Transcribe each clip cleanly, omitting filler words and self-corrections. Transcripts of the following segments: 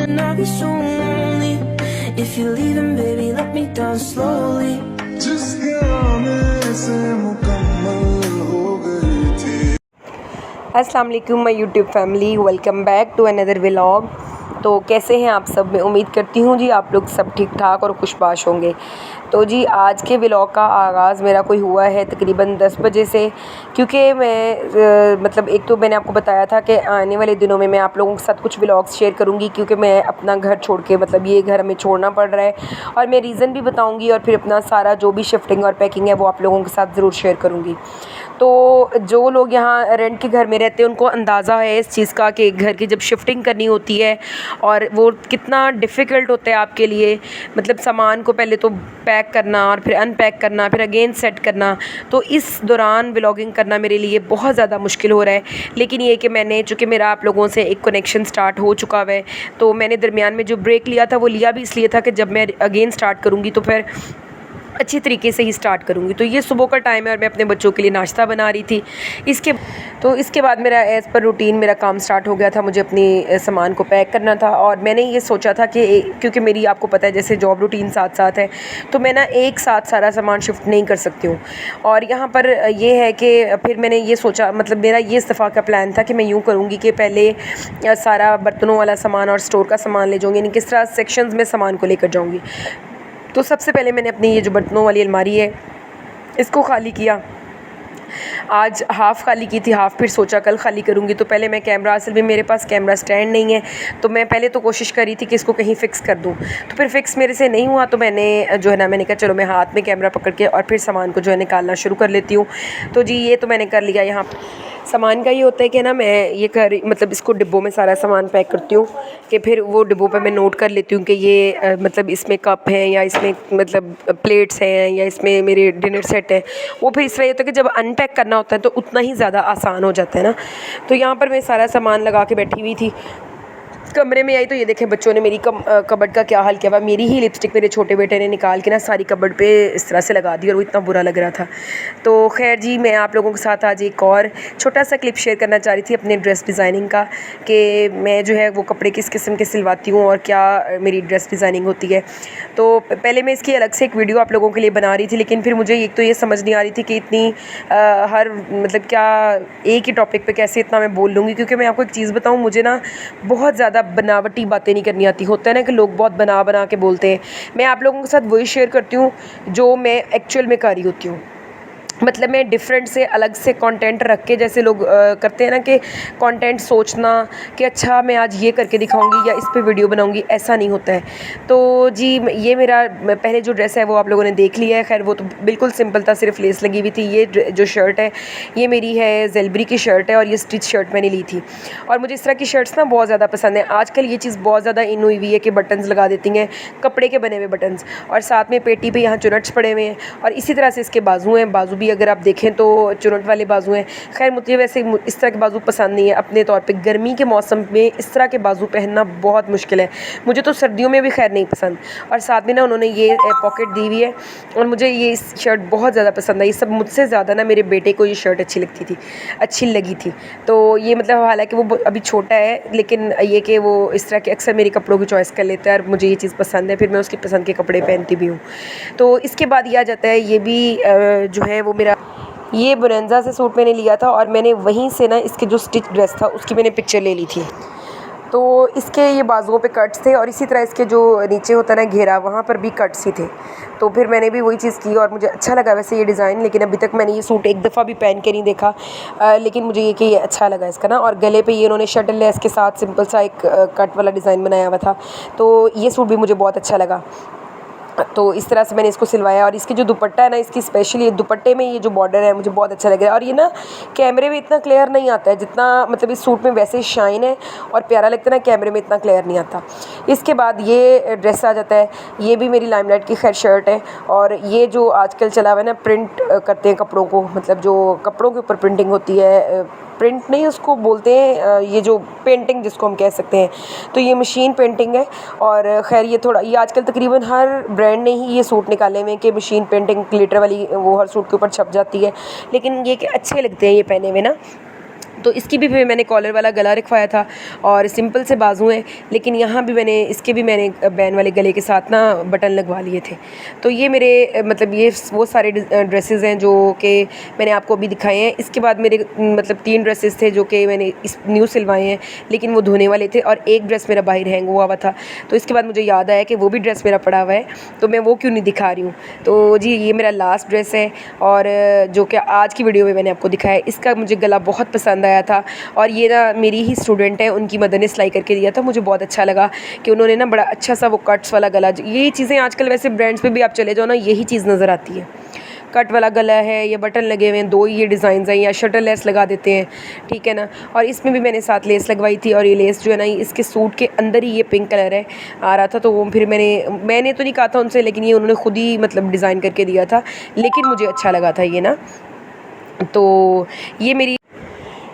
and I'll be so lonely. If you're leaving, baby, let me down slowly. अस्सलाम वालेकुम my YouTube family, welcome back to another vlog. तो कैसे हैं आप सब? मैं उम्मीद करती हूँ जी आप लोग सब ठीक ठाक और खुशबाश होंगे। तो जी आज के व्लॉग का आगाज़ मेरा कोई हुआ है तकरीबन 10 बजे से, क्योंकि मैं मतलब एक तो मैंने आपको बताया था कि आने वाले दिनों में मैं आप लोगों के साथ कुछ व्लॉग्स शेयर करूँगी, क्योंकि मैं अपना घर छोड़ के मतलब ये घर हमें छोड़ना पड़ रहा है और मैं रीज़न भी बताऊँगी और फिर अपना सारा जो भी शिफ्टिंग और पैकिंग है वो आप लोगों के साथ ज़रूर शेयर करूँगी। तो जो लोग यहाँ रेंट के घर में रहते हैं उनको अंदाज़ा है इस चीज़ का कि घर की जब शिफ्टिंग करनी होती है और वो कितना डिफ़िकल्ट होता है आपके लिए, मतलब सामान को पहले तो पैक करना और फिर अनपैक करना फिर अगेन सेट करना। तो इस दौरान व्लॉगिंग करना मेरे लिए बहुत ज़्यादा मुश्किल हो रहा है। लेकिन ये कि मैंने चूँकि मेरा आप लोगों से एक कनेक्शन स्टार्ट हो चुका है, तो मैंने दरमियान में जो ब्रेक लिया था वो लिया भी इसलिए था कि जब मैं अगेन स्टार्ट करूँगी तो फिर अच्छी तरीके से ही स्टार्ट करूँगी। तो ये सुबह का टाइम है और मैं अपने बच्चों के लिए नाश्ता बना रही थी। इसके बाद मेरा एज़ पर रूटीन मेरा काम स्टार्ट हो गया था। मुझे अपनी सामान को पैक करना था और मैंने ये सोचा था कि क्योंकि मेरी आपको पता है जैसे जॉब रूटीन साथ साथ है, तो मैं ना एक साथ सारा सामान शिफ्ट नहीं कर सकती हूँ। और यहाँ पर ये है कि फिर मैंने ये सोचा, मतलब मेरा ये इस दफ़ा का प्लान था कि मैं यूँ करूँगी कि पहले सारा बर्तनों वाला सामान और स्टोर का सामान ले जाऊँगी, यानी किस तरह सेक्शंस में सामान को लेकर जाऊँगी। तो सबसे पहले मैंने अपनी ये जो बर्तनों वाली अलमारी है इसको खाली किया। आज हाफ़ खाली की थी, हाफ़ फिर सोचा कल खाली करूँगी। तो पहले मैं कैमरा, असल में मेरे पास कैमरा स्टैंड नहीं है, तो मैं पहले तो कोशिश करी थी कि इसको कहीं फ़िक्स कर दूँ। तो फिर फ़िक्स मेरे से नहीं हुआ, तो मैंने जो है ना मैंने कहा चलो मैं हाथ में कैमरा पकड़ के और फिर सामान को जो है निकालना शुरू कर लेती हूँ। तो जी ये तो मैंने कर लिया। यहाँ सामान का ये होता है कि ना मैं ये मतलब इसको डिब्बों में सारा सामान पैक करती हूँ कि फिर वो डिब्बों पे मैं नोट कर लेती हूँ कि ये मतलब इसमें कप हैं या इसमें मतलब प्लेट्स हैं या इसमें मेरे डिनर सेट है। वो फिर इस तरह होता है कि जब अनपैक करना होता है तो उतना ही ज़्यादा आसान हो जाता है ना। तो यहाँ पर मैं सारा सामान लगा के बैठी हुई थी। कमरे में आई तो ये देखें बच्चों ने मेरी कबर्ड का क्या हाल किया हुआ। मेरी ही लिपस्टिक मेरे छोटे बेटे ने निकाल के ना सारी कबर्ड पे इस तरह से लगा दी और वो इतना बुरा लग रहा था। तो खैर जी मैं आप लोगों के साथ आज एक और छोटा सा क्लिप शेयर करना चाह रही थी अपने ड्रेस डिज़ाइनिंग का, कि मैं जो है वो कपड़े किस किस्म के सिलवाती हूँ और क्या मेरी ड्रेस डिज़ाइनिंग होती है। तो पहले मैं इसकी अलग से एक वीडियो आप लोगों के लिए बना रही थी, लेकिन फिर मुझे एक तो ये समझ नहीं आ रही थी कि इतनी हर मतलब क्या एक ही टॉपिक पे कैसे इतना मैं बोल लूँगी। क्योंकि मैं आपको एक चीज़ बताऊँ, मुझे ना बहुत ज़्यादा बनावटी बातें नहीं करनी आती। होता है ना कि लोग बहुत बना बना के बोलते हैं, मैं आप लोगों के साथ वही शेयर करती हूँ जो मैं एक्चुअल में कर रही होती हूँ। मतलब मैं डिफरेंट से अलग से कंटेंट रख के, जैसे लोग करते हैं ना कि कंटेंट सोचना कि अच्छा मैं आज ये करके दिखाऊंगी या इस पे वीडियो बनाऊंगी, ऐसा नहीं होता है। तो जी ये मेरा पहले जो ड्रेस है वो आप लोगों ने देख लिया है। खैर वो तो बिल्कुल सिंपल था, सिर्फ लेस लगी हुई थी। ये जो शर्ट है ये मेरी है जेलबरी की शर्ट है और ये स्टिच शर्ट मैंने ली थी। और मुझे इस तरह की शर्ट्स ना बहुत ज़्यादा पसंद है। आजकल ये चीज़ बहुत ज़्यादा इन हुई हुई है कि बटन्स लगा देती हैं, कपड़े के बने हुए बटन्स, और साथ में पेटी पे यहाँ चुनट्स पड़े हुए हैं और इसी तरह से इसके बाजू हैं। बाजू भी अगर आप देखें तो चुनट वाले बाजू हैं। खैर मुझे वैसे इस तरह के बाजू पसंद नहीं है अपने तौर पे। गर्मी के मौसम में इस तरह के बाजू पहनना बहुत मुश्किल है। मुझे तो सर्दियों में भी खैर नहीं पसंद। और साथ में ना उन्होंने ये पॉकेट दी हुई है और मुझे ये शर्ट बहुत ज़्यादा पसंद आई। सब मुझसे ज़्यादा ना मेरे बेटे को ये शर्ट अच्छी लगी थी। तो ये मतलब हालांकि वो अभी छोटा है, लेकिन ये कि वो इस तरह के अक्सर मेरे कपड़ों की चॉइस कर लेता है और मुझे ये चीज़ पसंद है, फिर मैं उसकी पसंद के कपड़े पहनती भी हूँ। तो इसके बाद ये आ जाता है, ये भी जो है वो मेरा ये बोरेंजा से सूट मैंने लिया था और मैंने वहीं से ना इसके जो स्टिच ड्रेस था उसकी मैंने पिक्चर ले ली थी। तो इसके ये बाजुओं पे कट्स थे और इसी तरह इसके जो नीचे होता है ना घेरा, वहाँ पर भी कट्स ही थे। तो फिर मैंने भी वही चीज़ की और मुझे अच्छा लगा वैसे ये डिज़ाइन। लेकिन अभी तक मैंने ये सूट एक दफ़ा भी पहन के नहीं देखा, लेकिन मुझे ये कि ये अच्छा लगा इसका ना। और गले पे ये उन्होंने शटल लेस के साथ सिंपल सा एक कट वाला डिज़ाइन बनाया हुआ था। तो ये सूट भी मुझे बहुत अच्छा लगा। तो इस तरह से मैंने इसको सिलवाया। और इसकी जो दुपट्टा है ना, इसकी स्पेशली दुपट्टे में ये जो बॉर्डर है मुझे बहुत अच्छा लग रहा है। और ये ना कैमरे में इतना क्लियर नहीं आता है जितना मतलब इस सूट में वैसे शाइन है और प्यारा लगता है ना, कैमरे में इतना क्लियर नहीं आता। इसके बाद ये ड्रेस आ जाता है, ये भी मेरी लाइमलाइट की खैर शर्ट है। और ये जो आजकल चला हुआ है ना, प्रिंट करते हैं कपड़ों को, मतलब जो कपड़ों के ऊपर प्रिंटिंग होती है, प्रिंट नहीं उसको बोलते हैं, ये जो पेंटिंग जिसको हम कह सकते हैं, तो ये मशीन पेंटिंग है। और ख़ैर ये आजकल तकरीबन हर ब्रांड ने ही ये सूट निकाले हुए हैं कि मशीन पेंटिंग ग्लिटर वाली वो हर सूट के ऊपर छप जाती है। लेकिन ये कि अच्छे लगते हैं ये पहने हुए ना। तो इसकी भी मैंने कॉलर वाला गला रखवाया था और सिंपल से बाजू हैं, लेकिन यहाँ भी मैंने बैन वाले गले के साथ ना बटन लगवा लिए थे। तो ये मेरे मतलब ये वो सारे ड्रेसेस हैं जो कि मैंने आपको अभी दिखाए हैं। इसके बाद मेरे मतलब 3 ड्रेसेस थे जो कि मैंने इस न्यू सिलवाए हैं, लेकिन वो धोने वाले थे और एक ड्रेस मेरा बाहर हैंग हुआ था। तो इसके बाद मुझे याद आया कि वो भी ड्रेस मेरा पड़ा हुआ है, तो मैं वो क्यों नहीं दिखा रही हूँ। तो जी ये मेरा लास्ट ड्रेस है और जो कि आज की वीडियो में मैंने आपको दिखाया। इसका मुझे गला बहुत पसंद आया था और ये ना मेरी ही स्टूडेंट है, उनकी मदर ने सिलाई करके दिया था। मुझे बहुत अच्छा लगा कि उन्होंने ना बड़ा अच्छा सा वो कट्स वाला गला, यही चीज़ें आजकल वैसे ब्रांड्स पे भी आप चले जाओ ना यही चीज़ नज़र आती है। कट वाला गला है, ये बटन लगे हुए हैं, 2 ये डिज़ाइंस हैं, या शटल लेस लगा देते हैं, ठीक है ना। और इसमें भी मैंने साथ लेस लगवाई थी और ये लेस जो है ना इसके सूट के अंदर ही ये पिंक कलर है आ रहा था। तो वो फिर मैंने तो नहीं कहा था उनसे, लेकिन ये उन्होंने ख़ुद ही मतलब डिज़ाइन करके दिया था, लेकिन मुझे अच्छा लगा था ये ना। तो ये मेरी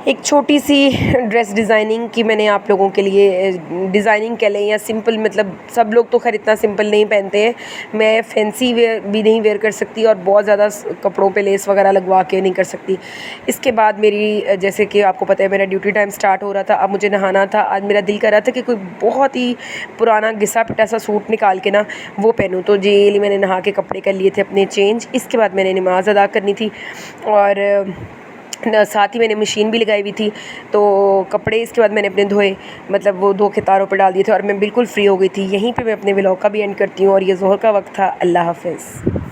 एक छोटी सी ड्रेस डिज़ाइनिंग की मैंने आप लोगों के लिए डिज़ाइनिंग कह लें या सिंपल, मतलब सब लोग तो खैर इतना सिंपल नहीं पहनते हैं, मैं फैंसी वेयर भी नहीं वेयर कर सकती और बहुत ज़्यादा कपड़ों पे लेस वगैरह लगवा के नहीं कर सकती। इसके बाद मेरी जैसे कि आपको पता है मेरा ड्यूटी टाइम स्टार्ट हो रहा था, अब मुझे नहाना था। आज मेरा दिल कर रहा था कि कोई बहुत ही पुराना घिसा पिटा सा सूट निकाल के ना वो पहनूँ। तो जी मैंने नहा के कपड़े कर लिए थे अपने चेंज। इसके बाद मैंने नमाज़ अदा करनी थी और साथ ही मैंने मशीन भी लगाई हुई थी। तो कपड़े इसके बाद मैंने अपने धोए, मतलब वो धो के तारों पर डाल दिए थे और मैं बिल्कुल फ्री हो गई थी। यहीं पे मैं अपने व्लॉग का भी एंड करती हूँ और ये ज़ोहर का वक्त था। अल्लाह हाफ़िज़।